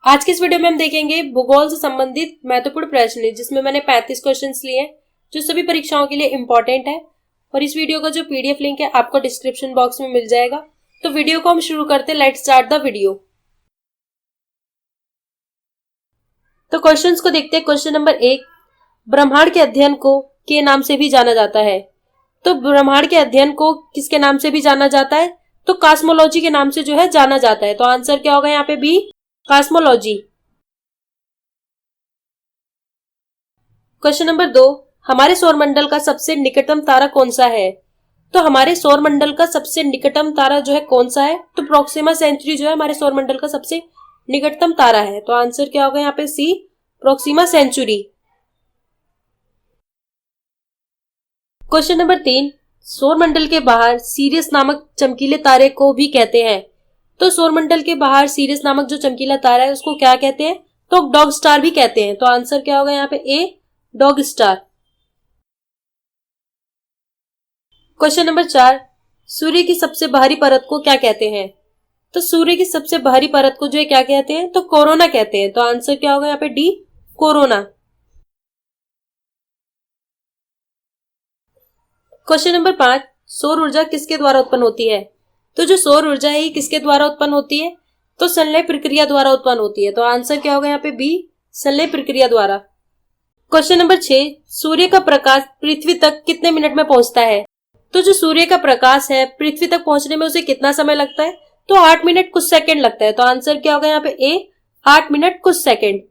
आज के इस वीडियो में हम देखेंगे भूगोल से संबंधित महत्वपूर्ण प्रश्न, जिसमें मैंने 35 क्वेश्चंस लिए हैं जो सभी परीक्षाओं के लिए इंपॉर्टेंट है। और इस वीडियो का जो पीडीएफ लिंक है आपको डिस्क्रिप्शन बॉक्स में मिल जाएगा। तो वीडियो को हम शुरू करते हैं। Let's start the video. तो क्वेश्चंस को देखते हैं। क्वेश्चन नंबर 1, ब्रह्मांड के अध्ययन को के नाम से भी जाना जाता है। तो ब्रह्मांड के अध्ययन को किसके नाम से भी जाना जाता है? तो कॉस्मोलॉजी के नाम से जो है जाना जाता है। तो आंसर क्या होगा यहाँ पे? B, cosmology. क्वेश्चन नंबर 2, हमारे सौरमंडल का सबसे निकटतम तारा कौन सा है? तो हमारे सौरमंडल का सबसे निकटतम तारा जो है कौन सा है? तो प्रोक्सिमा सेंचुरी जो है हमारे सौरमंडल का सबसे निकटतम तारा है। तो आंसर क्या होगा यहाँ पे? सी, प्रोक्सिमा सेंचुरी। क्वेश्चन नंबर 3, सौरमंडल के बाहर सीरियस नामक चमकीले तारे को भी कहते हैं। तो सौरमंडल के बाहर सीरियस नामक जो चमकीला तारा है उसको क्या कहते हैं? तो डॉग स्टार भी कहते हैं। तो आंसर क्या होगा यहाँ पे? ए, डॉग स्टार। क्वेश्चन नंबर 4, सूर्य की सबसे बाहरी परत को क्या कहते हैं? तो सूर्य की सबसे बाहरी परत को जो है क्या कहते हैं? तो कोरोना कहते हैं। तो आंसर क्या होगा यहाँ पे? D, corona. क्वेश्चन नंबर 5, सौर ऊर्जा किसके द्वारा उत्पन्न होती है? तो जो सौर ऊर्जा है ये किसके द्वारा उत्पन्न होती है? तो संलय प्रक्रिया द्वारा उत्पन्न होती है। तो आंसर क्या होगा यहाँ पे? बी, संलय प्रक्रिया द्वारा। क्वेश्चन नंबर 6, सूर्य का प्रकाश पृथ्वी तक कितने मिनट में पहुंचता है? तो जो सूर्य का प्रकाश है पृथ्वी तक पहुंचने में उसे कितना समय लगता है? तो 8 मिनट कुछ सेकंड लगता है। तो आंसर क्या होगा यहाँ पे? ए, 8 मिनट कुछ सेकंड।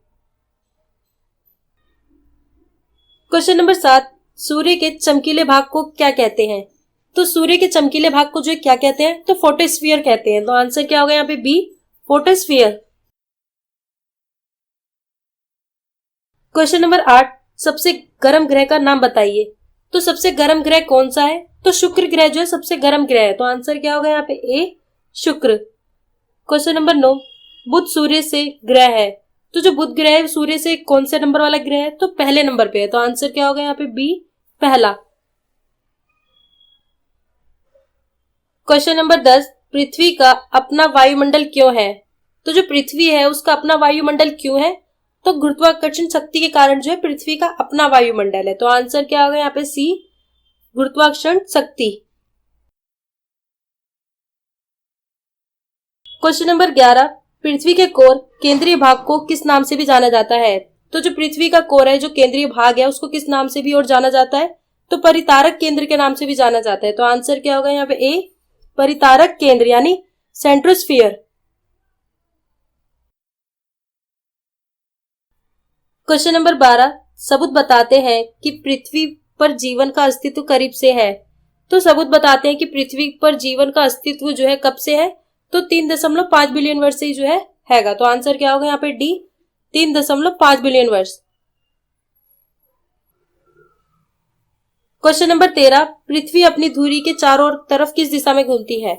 क्वेश्चन नंबर 7, सूर्य के चमकीले भाग को क्या कहते हैं? तो सूर्य के चमकीले भाग को जो क्या कहते हैं? तो फोटोस्फीयर कहते हैं। तो आंसर क्या होगा यहाँ पे? B, photosphere. क्वेश्चन नंबर 8, सबसे गर्म ग्रह का नाम बताइए। तो सबसे गर्म ग्रह कौन सा है? तो शुक्र ग्रह जो है सबसे गर्म ग्रह है। तो आंसर क्या होगा यहाँ पे? ए, शुक्र। क्वेश्चन नंबर 9, बुध सूर्य से ग्रह है। तो जो बुध ग्रह है सूर्य से कौन से नंबर वाला ग्रह है? तो पहले नंबर पे है। तो आंसर क्या होगा यहाँ पे? बी, पहला। क्वेश्चन नंबर 10, पृथ्वी का अपना वायुमंडल क्यों है? तो जो पृथ्वी है उसका अपना वायुमंडल क्यों है? तो गुरुत्वाकर्षण शक्ति के कारण जो है पृथ्वी का अपना वायुमंडल है। तो आंसर क्या होगा यहाँ पे? सी, गुरुत्वाकर्षण शक्ति। क्वेश्चन नंबर 11, पृथ्वी के कोर केंद्रीय भाग को किस नाम से भी जाना जाता है? तो जो पृथ्वी का कोर है जो केंद्रीय भाग है उसको किस नाम से भी और जाना जाता है? तो परितारक केंद्र के नाम से भी जाना जाता है। तो आंसर क्या होगा यहाँ पे? ए, परितारक केंद्र यानी सेंट्रोस्फीयर। क्वेश्चन नंबर 12, सबूत बताते हैं कि पृथ्वी पर जीवन का अस्तित्व करीब से है। तो सबूत बताते हैं कि पृथ्वी पर जीवन का अस्तित्व जो है कब से है? तो 3.5 बिलियन वर्ष से ही जो है हैगा। तो आंसर क्या होगा यहाँ पे? डी, 3.5 बिलियन वर्ष। क्वेश्चन नंबर 13, पृथ्वी अपनी धुरी के चारों तरफ किस दिशा में घूमती है?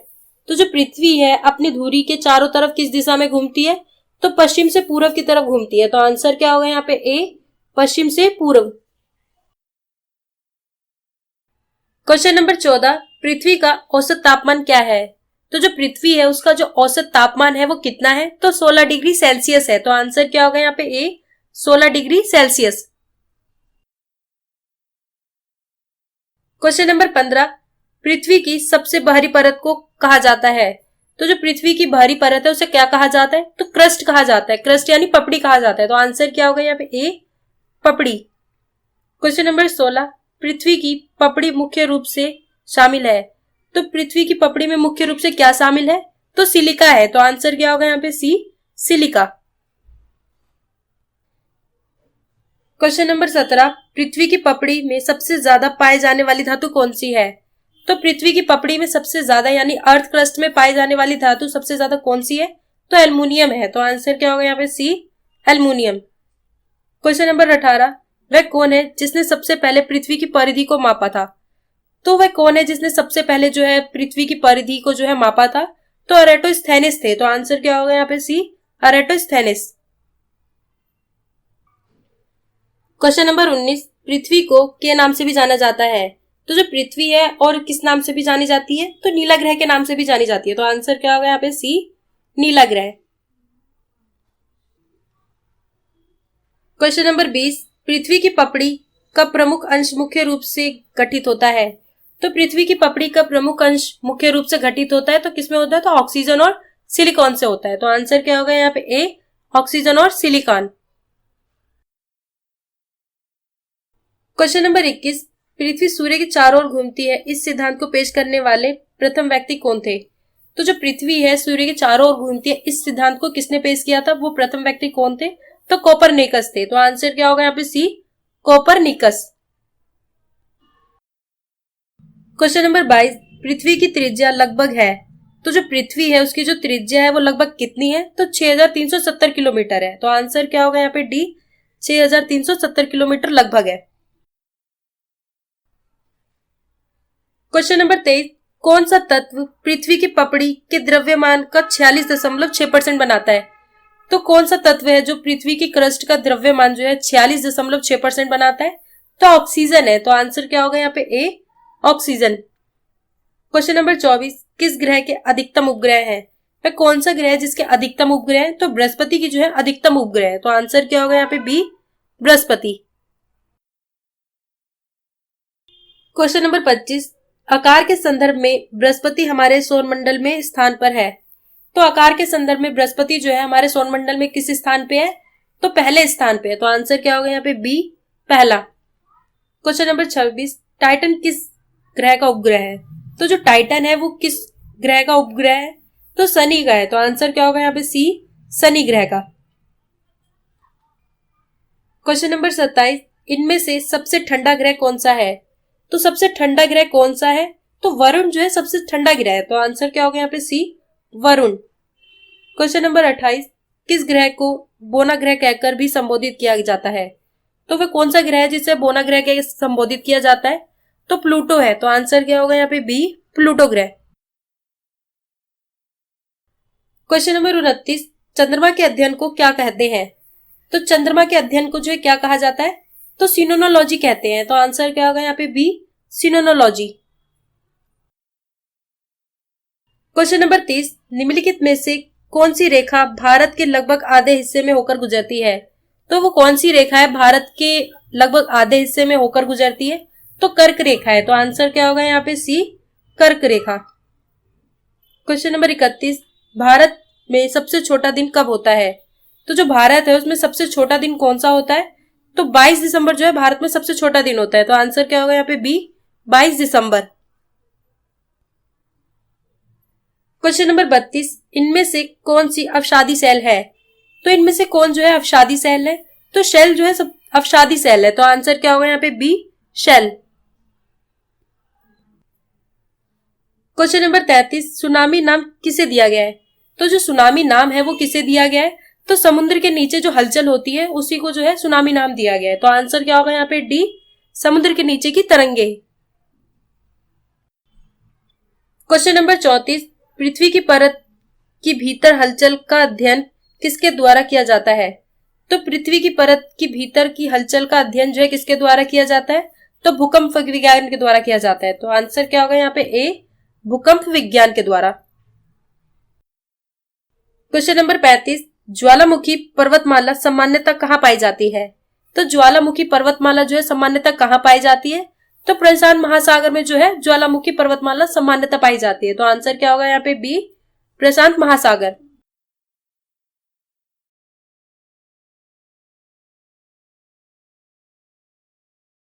तो जो पृथ्वी है अपनी धुरी के चारों तरफ किस दिशा में घूमती है? तो पश्चिम से पूर्व की तरफ घूमती है। तो आंसर क्या होगा यहाँ पे? ए, पश्चिम से पूर्व। क्वेश्चन नंबर 14, पृथ्वी का औसत तापमान क्या है? तो जो पृथ्वी है उसका जो औसत तापमान है वो कितना है? तो 16 डिग्री सेल्सियस है। तो आंसर क्या होगा यहाँ पे? ए, 16 डिग्री सेल्सियस। क्वेश्चन नंबर 15, पृथ्वी की सबसे बाहरी परत को कहा जाता है। तो जो पृथ्वी की बाहरी परत है उसे क्या कहा जाता है? तो क्रस्ट कहा जाता है। क्रस्ट यानी पपड़ी कहा जाता है। तो आंसर क्या होगा यहाँ पे? ए, पपड़ी। क्वेश्चन नंबर 16, पृथ्वी की पपड़ी मुख्य रूप से शामिल है। तो पृथ्वी की पपड़ी में मुख्य रूप से क्या शामिल है? तो सिलिका है। तो आंसर क्या होगा यहाँ पे? सी, सिलिका। क्वेश्चन नंबर 17, पृथ्वी की पपड़ी में सबसे ज्यादा पाए जाने वाली धातु कौन सी है? तो पृथ्वी की पपड़ी में सबसे ज्यादा यानी अर्थ क्रस्ट में पाई जाने वाली धातु सबसे ज्यादा कौन सी है? तो एल्युमिनियम है। तो आंसर क्या होगा यहाँ पे? सी, एल्युमिनियम। क्वेश्चन नंबर 18, वह कौन है जिसने सबसे पहले पृथ्वी की परिधि को मापा था? तो वह कौन है जिसने सबसे पहले जो है पृथ्वी की परिधि को जो है मापा था? तो एराटोस्थेनेस थे। तो आंसर क्या होगा यहाँ पे? सी, एराटोस्थेनेस। क्वेश्चन नंबर 19, पृथ्वी को के नाम से भी जाना जाता है। तो जो पृथ्वी है और किस नाम से भी जानी जाती है? तो नीला ग्रह के नाम से भी जानी जाती है। तो आंसर क्या होगा यहाँ पे? सी, नीला ग्रह। क्वेश्चन नंबर 20, पृथ्वी की पपड़ी का प्रमुख अंश मुख्य रूप से गठित होता है। तो पृथ्वी की पपड़ी का प्रमुख अंश मुख्य रूप से घटित होता है तो किसमें होता है, तो ऑक्सीजन और सिलिकॉन से होता है। तो आंसर क्या होगा यहाँ पे ए, ऑक्सीजन और सिलिकॉन। क्वेश्चन नंबर 21, पृथ्वी सूर्य के चारों ओर घूमती है, इस सिद्धांत को पेश करने वाले प्रथम व्यक्ति कौन थे। तो जो पृथ्वी है सूर्य के चारों ओर घूमती है, इस सिद्धांत को किसने पेश किया था, वो प्रथम व्यक्ति कौन थे, तो कोपरनिकस थे। तो आंसर क्या होगा यहाँ पे सी, कोपरनिकस। क्वेश्चन नंबर 22, पृथ्वी की त्रिज्या लगभग है। तो जो पृथ्वी है उसकी जो त्रिज्या है वो लगभग कितनी है, तो 6370 किलोमीटर है। तो आंसर क्या होगा यहाँ पे डी, 6370 किलोमीटर लगभग है। क्वेश्चन नंबर 23, कौन सा तत्व पृथ्वी की पपड़ी के द्रव्यमान का 46.6% बनाता है। तो कौन सा तत्व है जो पृथ्वी की क्रस्ट का द्रव्यमान जो है 46.6% बनाता है, तो ऑक्सीजन है। तो आंसर क्या होगा यहाँ पे ए, ऑक्सीजन। क्वेश्चन नंबर 24, किस ग्रह के अधिकतम उपग्रह हैं। वह कौन सा ग्रह है जिसके अधिकतम उपग्रह है, तो बृहस्पति की जो है अधिकतम उपग्रह है। तो आंसर क्या होगा यहाँ पे बी, बृहस्पति। क्वेश्चन नंबर 25, आकार के संदर्भ में बृहस्पति हमारे सौरमंडल में स्थान पर है। तो आकार के संदर्भ में बृहस्पति जो है हमारे सौरमंडल में किस स्थान पे है, तो पहले स्थान पे है। तो आंसर क्या होगा यहाँ पे बी, पहला। क्वेश्चन नंबर 26, टाइटन किस ग्रह का उपग्रह है। तो जो टाइटन है वो किस ग्रह का उपग्रह है, तो शनि का है। तो आंसर क्या होगा यहाँ पे सी, शनि ग्रह का। क्वेश्चन नंबर 27, इनमें से सबसे ठंडा ग्रह कौन सा है। तो सबसे ठंडा ग्रह कौन सा है, तो वरुण जो है सबसे ठंडा ग्रह है। तो आंसर क्या होगा यहाँ पे सी, वरुण। क्वेश्चन नंबर 28, किस ग्रह को बोना ग्रह कहकर भी संबोधित किया जाता है। तो वह कौन सा ग्रह है जिसे बोना ग्रह के संबोधित किया जाता है, तो प्लूटो है। तो आंसर क्या होगा यहाँ पे बी, प्लूटो ग्रह। क्वेश्चन नंबर 29, चंद्रमा के अध्ययन को क्या कहते हैं। तो चंद्रमा के अध्ययन को जो है क्या कहा जाता है, तो सिनोनोलॉजी कहते हैं। तो आंसर क्या होगा यहाँ पे बी, सिनोनोलॉजी। क्वेश्चन नंबर 30, निम्नलिखित में से कौन सी रेखा भारत के लगभग आधे हिस्से में होकर गुजरती है। तो वो कौन सी रेखा है भारत के लगभग आधे हिस्से में होकर गुजरती है, तो कर्क रेखा है। तो आंसर क्या होगा यहाँ पे सी, कर्क रेखा। क्वेश्चन नंबर 31, भारत में सबसे छोटा दिन कब होता है। तो जो भारत है उसमें सबसे छोटा दिन कौन सा होता है, तो 22 दिसंबर जो है भारत में सबसे छोटा दिन होता है। तो आंसर क्या होगा यहाँ पे बी, 22 दिसंबर। क्वेश्चन नंबर 32, इनमें से कौन सी अवसादी सेल है। तो इनमें से कौन जो है अवसादी सेल है, तो शेल जो है सब अवसादी सेल है। तो आंसर क्या होगा यहाँ पे B, shell. Question number 33, tsunami नाम किसे दिया गया है। तो जो सुनामी नाम है वो किसे दिया गया है, तो समुद्र के नीचे जो हलचल होती है उसी को जो है सुनामी नाम दिया गया है। तो आंसर क्या होगा यहाँ पे डी, समुद्र के नीचे की तरंगे। क्वेश्चन नंबर 34, पृथ्वी की परत की भीतर हलचल का अध्ययन किसके द्वारा किया जाता है। तो पृथ्वी की परत की भीतर की हलचल का अध्ययन जो है किसके द्वारा किया जाता है, तो भूकंप विज्ञान के द्वारा किया जाता है। तो आंसर क्या होगा यहाँ पे ए, भूकंप विज्ञान के द्वारा। क्वेश्चन नंबर 35, ज्वालामुखी पर्वतमाला सामान्यतः कहाँ पाई जाती है। तो ज्वालामुखी पर्वतमाला जो है सामान्यतः कहाँ पाई जाती है, तो प्रशांत महासागर में जो है ज्वालामुखी पर्वतमाला सामान्यतः पाई जाती है। तो आंसर क्या होगा यहाँ पे बी, प्रशांत महासागर।